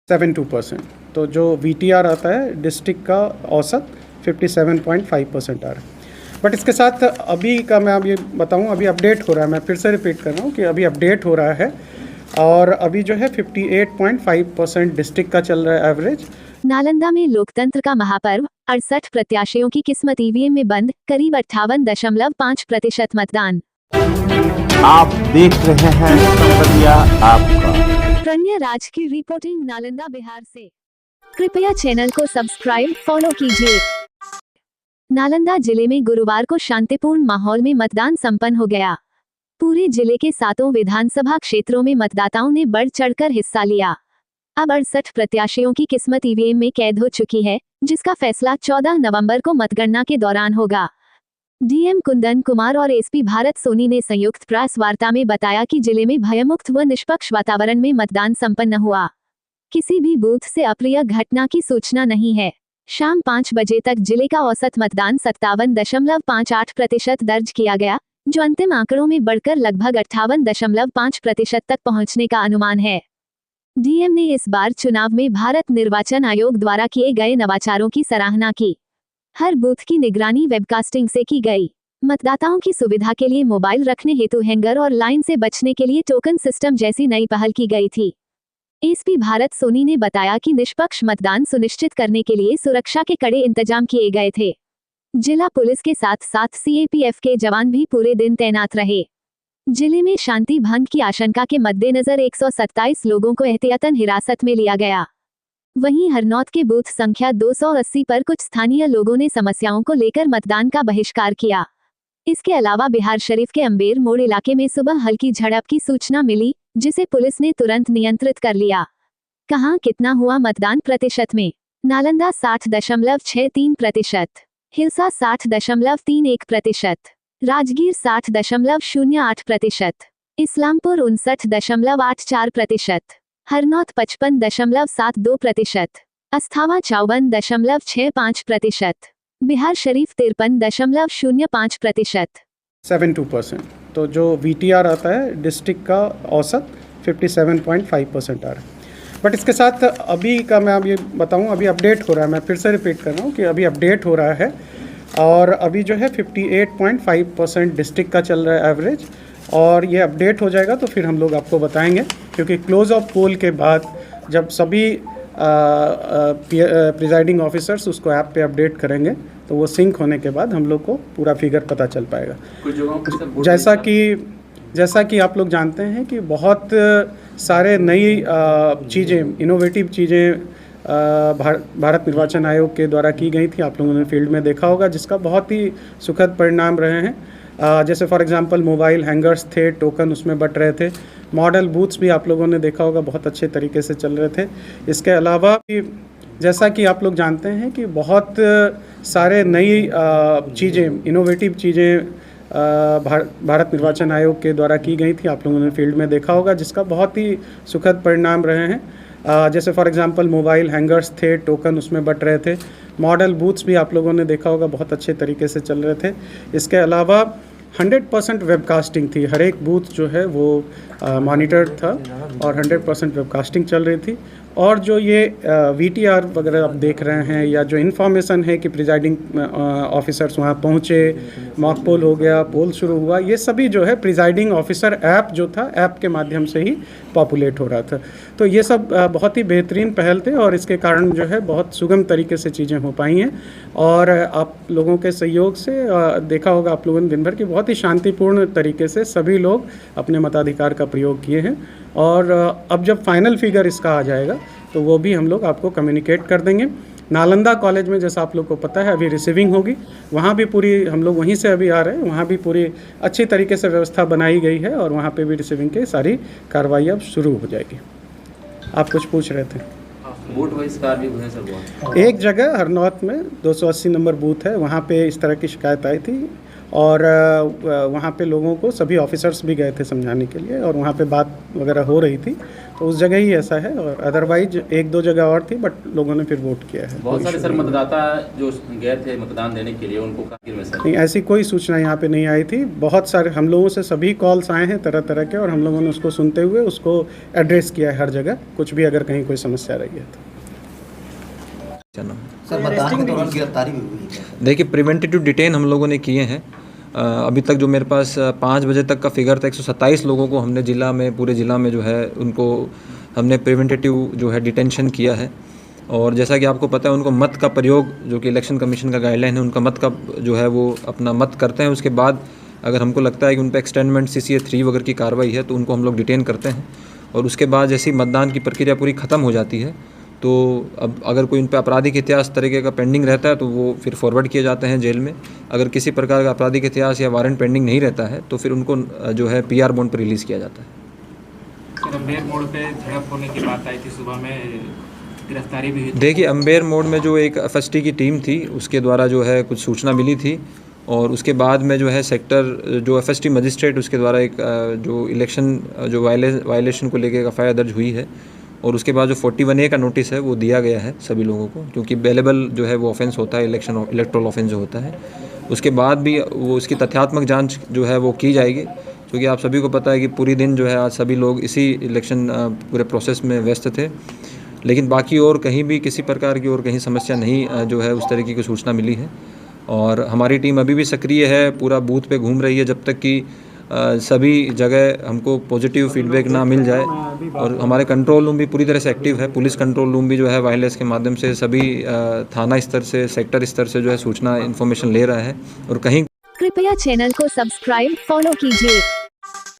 72%। तो जो VTR आता है डिस्ट्रिक्ट का औसत 57.5% आ रहा है। बट इसके साथ अभी का मैं अब ये बताऊँ, अभी अपडेट हो रहा है, मैं फिर से रिपीट कर रहा हूँ कि अभी अपडेट हो रहा है और अभी जो है 58.5% डिस्ट्रिक्ट का चल रहा है एवरेज। नालंदा में लोकतंत्र का महापर्व, 68 प्रत्याशियों की किस्मत ईवीएम में बंद, करीब 58.5% मतदान। आप देख रहे हैं संपदिया आपका। प्रणय राज की रिपोर्टिंग नालंदा बिहार से। कृपया चैनल को सब्सक्राइब फॉलो कीजिए। नालंदा जिले में गुरुवार को शांतिपूर्ण माहौल में मतदान संपन्न हो गया। पूरे जिले के 7 विधानसभा क्षेत्रों में मतदाताओं ने बढ़ चढ़कर हिस्सा लिया। अब 68 प्रत्याशियों की किस्मत ईवीएम में कैद हो चुकी है, जिसका फैसला 14 नवंबर को मतगणना के दौरान होगा। डीएम कुंदन कुमार और एसपी भारत सोनी ने संयुक्त प्रेस वार्ता में बताया कि जिले में भयमुक्त व निष्पक्ष वातावरण में मतदान संपन्न हुआ। किसी भी बूथ से अप्रिय घटना की सूचना नहीं है। शाम 5 बजे तक जिले का औसत मतदान 57.58% दर्ज किया गया, जो अंतिम आंकड़ों में बढ़कर लगभग 58.5% तक पहुंचने का अनुमान है। डीएम ने इस बार चुनाव में भारत निर्वाचन आयोग द्वारा किए गए नवाचारों की सराहना की। हर बूथ की निगरानी वेबकास्टिंग से की गई। मतदाताओं की सुविधा के लिए मोबाइल रखने हेतु हैंगर और लाइन से बचने के लिए टोकन सिस्टम जैसी नई पहल की गई थी। एसपी भारत सोनी ने बताया कि निष्पक्ष मतदान सुनिश्चित करने के लिए सुरक्षा के कड़े इंतजाम किए गए थे। जिला पुलिस के साथ साथ सीएपीएफ के जवान भी पूरे दिन तैनात रहे। जिले में शांति भंग की आशंका के मद्देनजर 127 लोगों को एहतियातन हिरासत में लिया गया। वहीं हरनौत के बूथ संख्या 280 पर कुछ स्थानीय लोगों ने समस्याओं को लेकर मतदान का बहिष्कार किया। इसके अलावा बिहार शरीफ के अंबेर मोड़ इलाके में सुबह हल्की झड़प की सूचना मिली, जिसे पुलिस ने तुरंत नियंत्रित कर लिया। कहां कितना हुआ मतदान प्रतिशत में? नालंदा 60.63%, हिलसा 60.31%, राजगीर 60.08%, इस्लामपुर 59.84%, हरनौत 55.72%, अस्थावा 54.65%, बिहार शरीफ 53.05%। 72%। तो जो VTR आता है डिस्ट्रिक्ट का औसत 57.5% आ रहा है। बट इसके साथ अभी का मैं अब ये बताऊँ, अभी अपडेट हो रहा है, मैं फिर से रिपीट कर रहा हूँ कि अभी अपडेट हो रहा है और अभी जो है 58.5% डिस्ट्रिक्ट का चल रहा है एवरेज। और ये अपडेट हो जाएगा तो फिर हम लोग आपको बताएंगे, क्योंकि क्लोज ऑफ पोल के बाद जब सभी प्रिजाइडिंग ऑफिसर्स उसको ऐप पे अपडेट करेंगे तो वो सिंक होने के बाद हम लोग को पूरा फिगर पता चल पाएगा। जैसा कि आप लोग जानते हैं कि बहुत सारे नई चीज़ें, इनोवेटिव चीज़ें भारत निर्वाचन आयोग के द्वारा की गई थी। आप लोगों ने फील्ड में देखा होगा, जिसका बहुत ही सुखद परिणाम रहे हैं। जैसे फॉर एग्जांपल मोबाइल हैंगर्स थे, टोकन उसमें बट रहे थे। मॉडल बूथ्स भी आप लोगों ने देखा होगा, बहुत अच्छे तरीके से चल रहे थे। इसके अलावा जैसा कि आप लोग जानते हैं कि बहुत सारे नई चीज़ें, इनोवेटिव चीज़ें भारत निर्वाचन आयोग के द्वारा की गई थी। आप लोगों ने फील्ड में देखा होगा, जिसका बहुत ही सुखद परिणाम रहे हैं। जैसे फॉर एग्जांपल मोबाइल हैंगर्स थे, टोकन उसमें बट रहे थे। मॉडल बूथ्स भी आप लोगों ने देखा होगा, बहुत अच्छे तरीके से चल रहे थे। इसके अलावा 100% वेबकास्टिंग थी। हर एक बूथ जो है वो मॉनिटर था और 100% वेबकास्टिंग चल रही थी। और जो ये VTR वगैरह आप देख रहे हैं, या जो इन्फॉर्मेशन है कि प्रिजाइडिंग ऑफिसर्स वहाँ पहुँचे, मॉक पोल हो गया, पोल शुरू हुआ, ये सभी जो है प्रिजाइडिंग ऑफिसर ऐप जो था, ऐप के माध्यम से ही पॉपुलेट हो रहा था। तो ये सब बहुत ही बेहतरीन पहल थे और इसके कारण जो है बहुत सुगम तरीके से चीज़ें हो पाई हैं। और आप लोगों के सहयोग से देखा होगा आप लोगों ने दिन भर की बहुत ही शांतिपूर्ण तरीके से सभी लोग अपने मताधिकार का प्रयोग किए हैं। और अब जब फाइनल फिगर इसका आ जाएगा तो वो भी हम लोग आपको कम्युनिकेट कर देंगे। नालंदा कॉलेज में जैसा आप लोग को पता है अभी रिसीविंग होगी, वहाँ भी पूरी, हम लोग वहीं से अभी आ रहे हैं, वहाँ भी पूरी अच्छी तरीके से व्यवस्था बनाई गई है और वहाँ पे भी रिसीविंग की सारी कार्रवाई अब शुरू हो जाएगी। आप कुछ पूछ रहे थे? बूथ बहिष्कार भी हुए सर। एक जगह हरनौत में 280 नंबर बूथ है, वहाँ पे इस तरह की शिकायत आई थी और वहाँ पे लोगों को सभी ऑफिसर्स भी गए थे समझाने के लिए और वहाँ पे बात वगैरह हो रही थी, तो उस जगह ही ऐसा है। और अदरवाइज एक दो जगह और थी, बट लोगों ने फिर वोट किया है। बहुत कोई सारे issue सर नहीं है। मतदाता जो गए थे मतदान देने के लिए उनको काफी में सर नहीं, ऐसी कोई सूचना यहाँ पे नहीं आई थी। बहुत सारे हम लोगों से सभी कॉल्स आए हैं तरह तरह के, और हम लोगों ने उसको सुनते हुए उसको एड्रेस किया है हर जगह, कुछ भी अगर कहीं कोई समस्या रही है तो। सर मतदान के दौरान गिरफ्तारी भी हुई है। देखिए, प्रिवेंटिव डिटेन हम लोगों ने किए हैं। अभी तक जो मेरे पास 5 बजे तक का फिगर था, 127 लोगों को हमने ज़िला में, पूरे ज़िला में जो है उनको हमने प्रिवेंटिव जो है डिटेंशन किया है। और जैसा कि आपको पता है, उनको मत का प्रयोग, जो कि इलेक्शन कमीशन का गाइडलाइन है, उनका मत का जो है वो अपना मत करते हैं। उसके बाद अगर हमको लगता है कि उन पर एक्सटेंडमेंट CCA 3 वगैरह की कार्रवाई है, तो उनको हम लोग डिटेन करते हैं। और उसके बाद जैसे ही मतदान की प्रक्रिया पूरी ख़त्म हो जाती है, तो अब अगर कोई उन पर आपराधिक इतिहास तरीके का पेंडिंग रहता है तो वो फिर फॉरवर्ड किए जाते हैं जेल में। अगर किसी प्रकार का आपराधिक इतिहास या वारंट पेंडिंग नहीं रहता है तो फिर उनको जो है PR बॉन्ड पर रिलीज़ किया जाता है। सर, अम्बेर मोड़ पे झड़प होने की बात आई थी, सुबह में गिरफ्तारी भी हुई थी। देखिए, अम्बेर मोड़ में जो एक FST की टीम थी, उसके द्वारा जो है कुछ सूचना मिली थी, और उसके बाद में जो है सेक्टर जो FST मजिस्ट्रेट, उसके द्वारा एक जो इलेक्शन जो वायलेशन को लेकर FIR दर्ज हुई है। और उसके बाद जो 41A का नोटिस है वो दिया गया है सभी लोगों को, क्योंकि बेलेबल जो है वो ऑफेंस होता है, इलेक्ट्रल ऑफेंस जो होता है। उसके बाद भी वो उसकी तथ्यात्मक जांच जो है वो की जाएगी, क्योंकि आप सभी को पता है कि पूरी दिन जो है आज सभी लोग इसी इलेक्शन पूरे प्रोसेस में व्यस्त थे। लेकिन बाकी और कहीं भी किसी प्रकार की और कहीं समस्या नहीं जो है उस तरीके की सूचना मिली है। और हमारी टीम अभी भी सक्रिय है, पूरा बूथ पे घूम रही है जब तक कि सभी जगह हमको पॉजिटिव फीडबैक ना मिल जाए। और हमारे कंट्रोल रूम भी पूरी तरह से एक्टिव है। पुलिस कंट्रोल रूम भी जो है वायरलेस के माध्यम से सभी थाना स्तर से, सेक्टर स्तर से जो है सूचना इन्फॉर्मेशन ले रहा है। और कहीं कृपया चैनल को सब्सक्राइब फॉलो कीजिए।